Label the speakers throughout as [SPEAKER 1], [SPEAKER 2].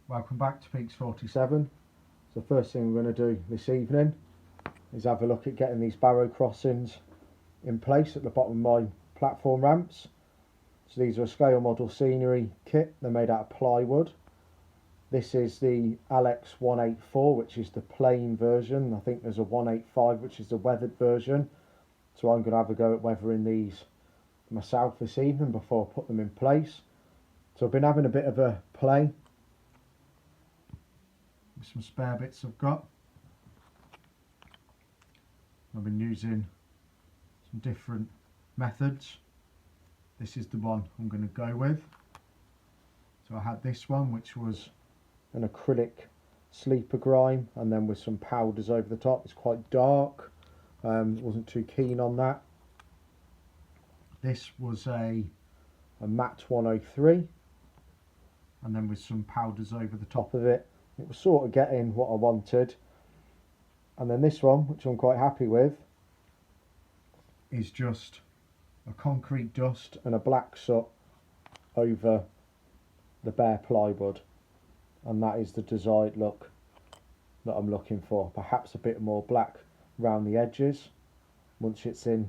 [SPEAKER 1] Welcome back to Peaks 47. So the first thing we're going to do this evening is have a look at getting these Barrow crossings in place at the bottom of my platform ramps. So these are a scale model scenery kit. They're made out of plywood. This is the Alex 184, which is the plain version. I think there's a 185, which is the weathered version. So I'm going to have a go at weathering these myself this evening before I put them in place. So I've been having a bit of a play with some spare bits I've got. I've been using some different methods. This is the one I'm going to go with. So I had this one, which was an acrylic sleeper grime, and then with some powders over the top. It's quite dark. Wasn't too keen on that. This was a matte 103, and then with some powders over the top of it. It was sort of getting what I wanted. And then this one, which I'm quite happy with, is just a concrete dust and a black soot over the bare plywood, and that is the desired look that I'm looking for. Perhaps a bit more black around the edges once it's in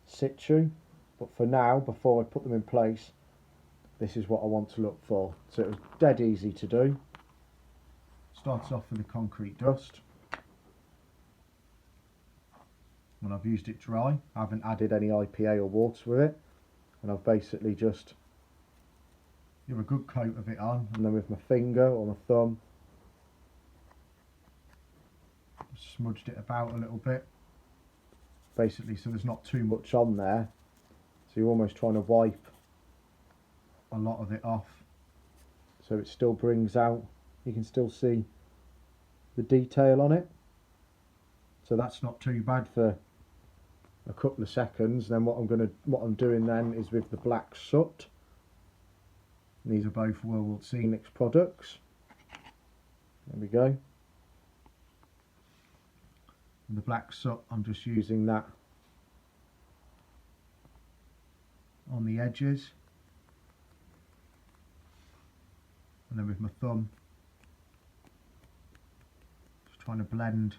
[SPEAKER 1] situ, but for now, before I put them in place, this is what I want to look for. So it was dead easy to do. Starts off with the concrete dust. When I've used it dry, I haven't added any IPA or water with it, and I've basically just give a good coat of it on, and then with my finger or my thumb just smudged it about a little bit, basically so there's not too much on there. So you're almost trying to wipe a lot of it off, so it still brings out, you can still see the detail on it. So that's not too bad for a couple of seconds. Then what I'm doing then is with the black soot. These are both World Scenics products. There we go. And the black soot, I'm just using that on the edges, and then with my thumb just trying to blend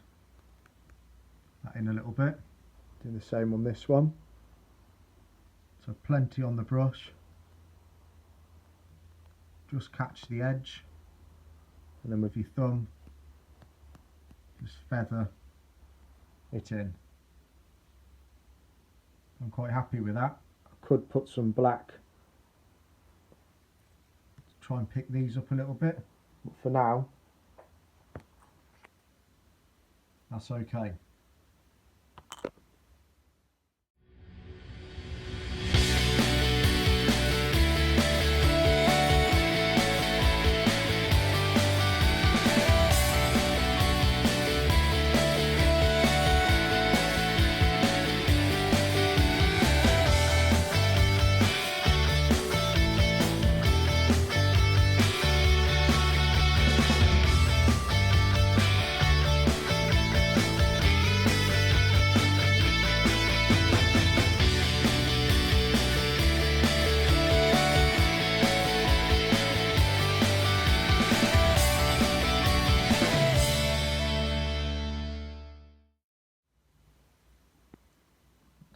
[SPEAKER 1] that in a little bit. Doing the same on this one. So plenty on the brush, just catch the edge, and then with your thumb just feather it in. I'm quite happy with that. I could put some black to try and pick these up a little bit, but for now that's okay.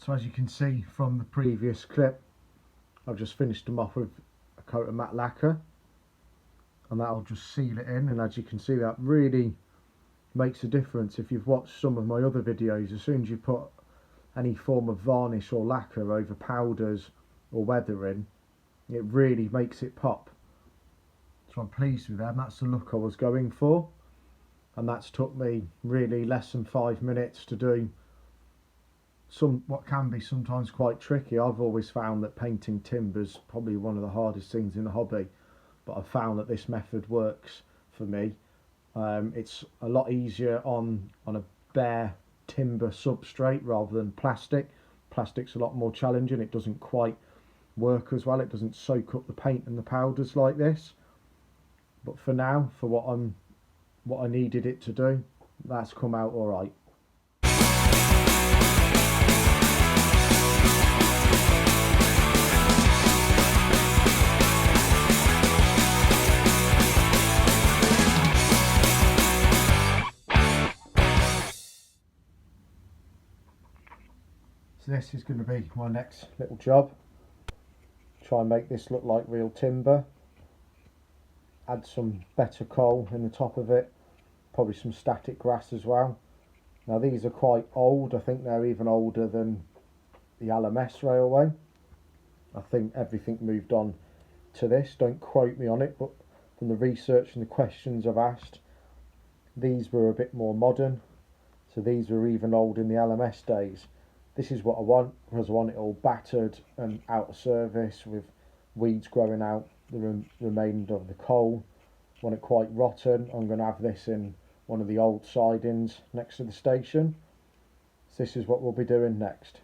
[SPEAKER 1] So as you can see from the previous clip, I've just finished them off with a coat of matte lacquer, and that'll just seal it in. And as you can see, that really makes a difference. If you've watched some of my other videos, as soon as you put any form of varnish or lacquer over powders or weathering, it really makes it pop. So I'm pleased with that, and that's the look I was going for. And that's took me really less than 5 minutes to do what can be sometimes quite tricky. I've always found that painting timber's probably one of the hardest things in the hobby, but I've found that this method works for me. It's a lot easier on a bare timber substrate rather than plastic. Plastic's a lot more challenging. It doesn't quite work as well. It doesn't soak up the paint and the powders like this. But for now, for what I needed it to do, that's come out all right. this is going to be my next little job. Try and make this look like real timber. Add some better coal in the top of it, probably some static grass as well. Now these are quite old, I think they're even older than the LMS railway. I think everything moved on to this, don't quote me on it, but from the research and the questions I've asked, these were a bit more modern, so these were even old in the LMS days. This is what I want, because I want it all battered and out of service with weeds growing out the remainder of the coal. I want it quite rotten. I'm going to have this in one of the old sidings next to the station. So this is what we'll be doing next.